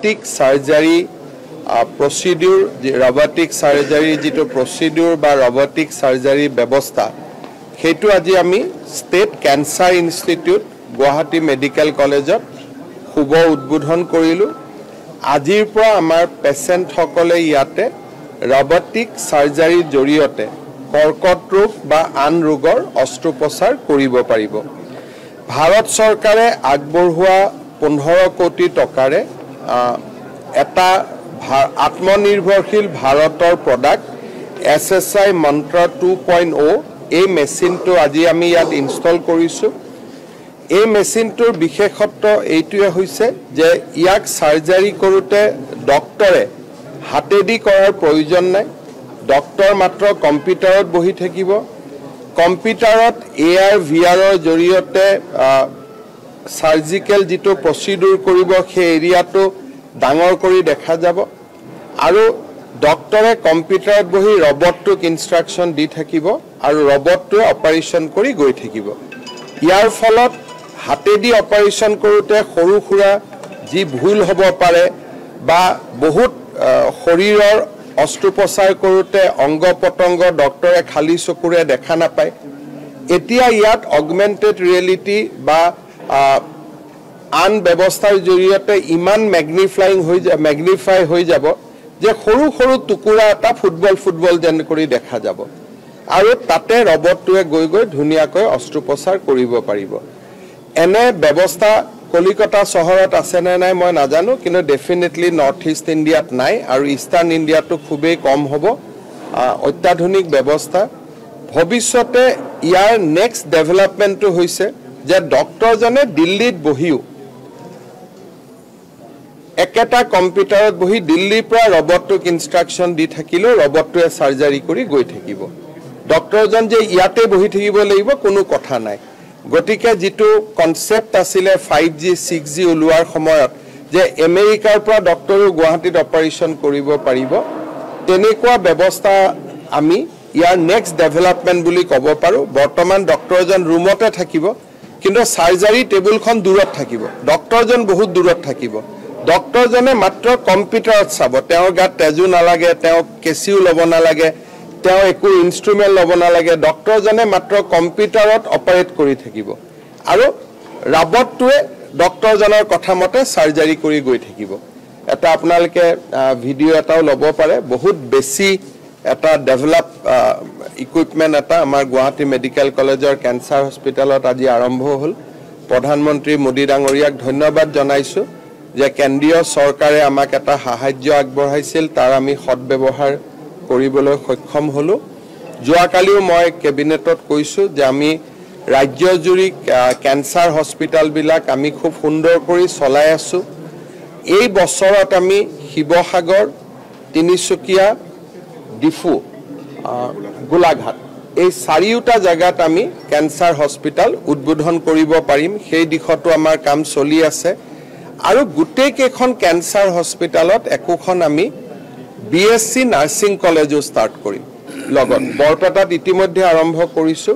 robotic surgery procedure robotic surgery jito procedure ba robotic surgery ব্যবস্থা হেতু আজি আমি state cancer institute Guwahati medical কলেজত শুভ উদ্বোধন কৰিলো আজিৰ পৰা আমাৰ পেশেন্ট সকলে ইয়াতে robotic surgery জৰিয়তে কৰ্কট ৰোগ বা আন ৰোগৰ অস্ত্ৰোপচাৰ কৰিব পাৰিব ভাৰত চৰকাৰে আগবঢ়োৱা 15 কোটি টকাৰে এটা আত্মনিৰ্ভৰশীল ভাৰতৰ প্ৰডাক্ট SSI মন্ত্ৰা 2.0 এই মেচিনটো আজি আমি ইয়াত ইনষ্টল কৰিছো এই মেচিনটোৰ বিশেষত্ব এইটোৱে হৈছে যে ইয়াক সাৰ্জাৰি কৰোতে ডক্টৰে হাতেদি কৰাৰ প্ৰয়োজন নাই ডক্টৰ মাত্ৰ কম্পিউটাৰত বহি থাকিব কম্পিউটাৰত AR VR ৰ জৰিয়তে সাৰ্জিক্যাল যেটো প্ৰসিডিউৰ কৰিব সেই এৰিয়াটো ডাঙৰ কৰি দেখা যাব আৰু ডক্টৰে কম্পিউটাৰত বহি ৰবটটোক ইনষ্ট্ৰাকচন দি থাকিব আৰু ৰবটটোৱে অপাৰেচন কৰি গৈ থাকিব ইয়াৰ ফলত হাতেদি অপাৰেচন কৰোতে সৰু খুৰা যি ভুল হ'ব পাৰে বা বহুত শৰীৰৰ অস্ত্ৰোপচাৰ কৰোতে অংগ পতংগ ডক্টৰে খালি চকুৰে দেখা নাপায় এতিয়া ইয়াত অগমেন্টেড ৰিয়েলিটি বা আন ব্যৱস্থাৰ জৰিয়তে ইমান ম্যাগনিফাই হৈ যাব যে সৰু সৰু টুকুৰা এটা ফুটবল যেন কৰি দেখা যাব আৰু তাতে ৰবটটোৱে গৈ ধুনিয়াকৈ অস্ত্ৰোপচাৰ কৰিব পাৰিব এনে ব্যৱস্থা কলিকতা চহৰত আছে নে নাই মই নাজানো কিন্তু ডেফিনেটলি নৰ্থ ইষ্ট ইণ্ডিয়াত নাই আৰু ইষ্টাৰ্ণ ইণ্ডিয়াটো খুবেই কম হ'ব অত্যাধুনিক ব্যৱস্থা ভৱিষ্যতে ইয়াৰ নেক্সট ডেভেলপমেন্টটো হৈছে যে ডক্টৰজনে দিল্লীত বহিও একেটা কম্পিউটাৰত বহি দিল্লীৰ পৰা ৰবটটোক ইনষ্ট্ৰাকচন দি থাকিলো ৰবটটোৱে সাৰ্জাৰি কৰি গৈ থাকিব ডক্টৰজন যে ইয়াতে বহি থাকিব লাগিব কোনো কথা নাই গতিকে যেটো কনসেপ্ট আছিলে 5G 6G ওলোৱাৰ সময়ত যে আমেৰিকাৰ পৰা ডক্টৰো গুৱাহাটীত অপাৰেচন কৰিব পাৰিব তেনেকুৱা ব্যৱস্থা আমি ইয়াৰ নেক্সট ডেভেলপমেন্ট বুলি ক'ব পাৰো বৰ্তমান ডক্টৰজন ৰুমতে থাকিব কিন্তু সাৰ্জাৰি টেবুলখন দূৰত থাকিব ডক্টৰজন বহুত দূৰত থাকিব ডক্টৰজনে মাত্ৰ কম্পিউটাৰত চাব তেওঁৰ গাত তেজু নালাগে তেওঁ কেচিও লব নালাগে তেওঁ একো ইনস্ট্ৰুমেন্ট লব নালাগে ডক্টৰজনে মাত্ৰ কম্পিউটাৰত অপাৰেট কৰি থাকিব আৰু ৰবটটোৱে ডক্টৰজনৰ কথা মতে সাৰ্জাৰি কৰি গৈ থাকিব এটা আপোনালোকে ভিডিও এটাও লব পাৰে বহুত বেছি এটা ডেভেলপ ইকুইপমেন্ট এটা আমাৰ গুৱাহাটী মেডিকেল কলেজৰ ক্যান্সাৰ হস্পিটালত আজি আৰম্ভ হ'ল প্ৰধানমন্ত্ৰী মোদী ডাঙৰীয়াক ধন্যবাদ জনাইছো যে কেন্দ্ৰীয় চৰকাৰে আমাক এটা সাহায্য আগবঢ়াইছিল তাৰ আমি সৎব্যৱহাৰ কৰিবলৈ সক্ষম হলো যোৱাকালিও মই কেবিনেটত কৈছো যে আমি ৰাজ্যজুৰি ক্যান্সাৰ হস্পিটাল বিলাক আমি খুব সুন্দৰ কৰি চলাই আছো এই বছৰত আমি শিৱসাগৰ তিনিচুকীয়া ডিফু গোলাঘাট এই চাৰিটা জায়গাত আমি ক্যান্সাৰ হস্পিটাল উদ্বোধন কৰিব পাৰিম সেই দিশটো আমাৰ কাম চলি আছে আৰু গুটেই কেখন ক্যান্সাৰ হস্পিটালত একোখন আমি BSc নাৰ্সিং কলেজো স্টাৰ্ট কৰিম লগত বৰপেটাত ইতিমধ্যে আৰম্ভ কৰিছো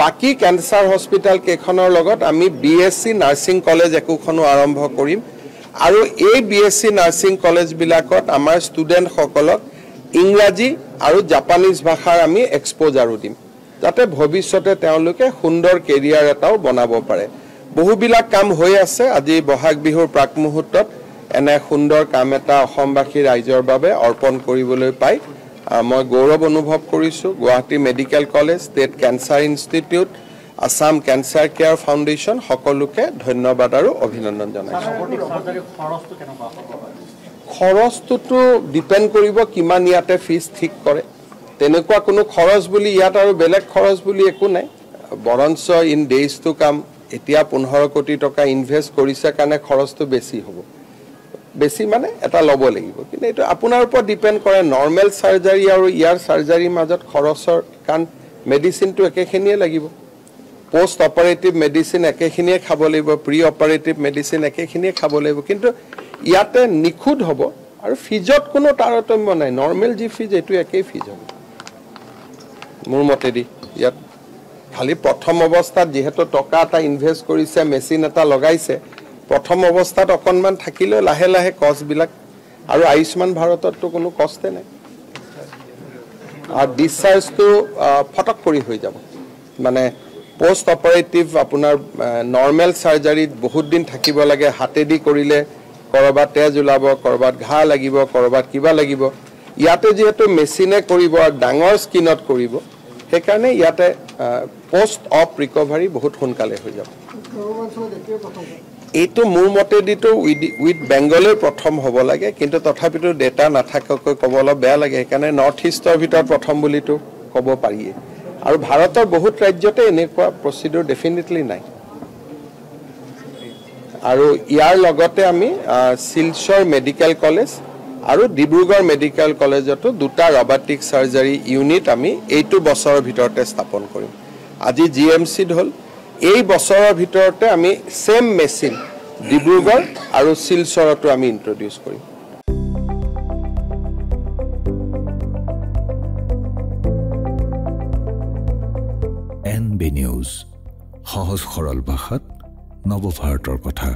বাকি ক্যান্সাৰ হস্পিটাল কেখনৰ লগত আমি BSc নাৰ্সিং কলেজ একোখনো আৰম্ভ কৰিম আৰু এই BSc নাৰ্সিং কলেজ বিলাকত আমাৰ ষ্টুডেন্ট সকলক ইংৰাজী আৰু জাপানীজ ভাষাৰ আমি এক্সপোজাৰো দিম যাতে ভৱিষ্যতে তেওঁলোকে সুন্দৰ কেৰিয়াৰ এটাও বনাব পাৰে বহুবিলাক কাম হৈ আছে আজি বহাগ বিহুৰ প্ৰাক মুহূৰ্তত এনে সুন্দৰ কাম এটা অসমবাসী ৰাইজৰ বাবে অৰ্পণ কৰিবলৈ পাই মই গৌৰৱ অনুভৱ কৰিছো Guwahati medical college state cancer institute Assam cancer care foundation সকলোকে ধন্যবাদ আৰু অভিনন্দন জনাইছো খৰচটো ডিপেন্ড কৰিব কিমান ইয়াতে ফিজ ঠিক কৰে তেনেকুৱা কোনো খৰচ বুলি ইয়াত আৰু বেলেগ খৰচ বুলি একো নাই বৰঞ্চ ইন ডেজ টু কাম এতিয়া 15 কোটি টকা ইনভেস্ট কৰিছে কাৰণে খৰচটো বেছি হ'ব বেছি মানে এটা লব লাগিব কিন্তু এটা আপোনাৰ ওপৰত ডিপেন্ড কৰে নৰমাল সাৰ্জাৰি আৰু ইয়াৰ সাৰ্জাৰিৰ মাজত খৰচৰ কান মেডিসিনটো একেখিনিয়ে লাগিব পোষ্ট অপাৰেটিভ মেডিসিন একেখিনিয়ে খাব লাগিব প্ৰি অপাৰেটিভ মেডিসিন একেখিনিয়ে খাব লাগিব কিন্তু ইয়াতে নিখুদ হ'ব আৰু ফিজত কোনো তাৰতম্য নাই নৰমাল জি ফিজ এটো একেই ফিজ হ'ব মোৰ মতে দি ইয়াত খালি প্ৰথম অৱস্থাত যেহেতু টকা এটা ইনভেস্ট কৰিছে মেচিন এটা লগাইছে প্ৰথম অৱস্থাত অকণমান থাকিলেও লাহে লাহে কষ্টবিলাক আৰু আয়ুষ্মান ভাৰতততো কোনো কষ্টে নাই আৰু ডিসচাৰ্জটো ফটক কৰি হৈ যাব মানে পোষ্ট অপাৰেটিভ আপোনাৰ নৰ্মেল সাৰ্জাৰীত বহুত দিন থাকিব লাগে হাতেদি কৰিলে কৰবাত তেজ ওলাব কৰবাত ঘা লাগিব কৰবাত কিবা লাগিব ইয়াতে যেহেতু মেচিনে কৰিব আৰু ডাঙৰ স্কিনত কৰিব সেইকাৰণে ইয়াতে পোষ্ট অফ ৰিকভাৰী বহুত সোনকালে হৈ যাব এইটো মোৰ মতেদিতো উইথ বেংগলৰ প্ৰথম হ'ব লাগে কিন্তু তথাপিতো ডেটা নাথাকাকৈ ক'ব অলপ বেয়া লাগে সেইকাৰণে নৰ্থ ইষ্টৰ ভিতৰত প্ৰথম বুলিতো ক'ব পাৰিয়ে আৰু ভাৰতৰ বহুত ৰাজ্যতে এনেকুৱা প্ৰচিডিউৰ ডেফিনেটলি নাই আৰু ইয়াৰ লগতে আমি শিলচৰ মেডিকেল কলেজ আৰু ডিব্ৰুগড় মেডিকেল কলেজতো দুটা ৰবটিক সাৰ্জাৰী ইউনিট আমি এইটো বছৰৰ ভিতৰতে স্থাপন কৰিম আজি জিএমচিত হ'ল এই বছৰৰ ভিতৰতে আমি সেম মেচিন ডিব্ৰুগড় আৰু শিলচৰতো আমি ইন্ট্ৰোডিউস কৰিম NB নিউজ সহজ সৰল ভাষাত নৱভাৰতৰ কথা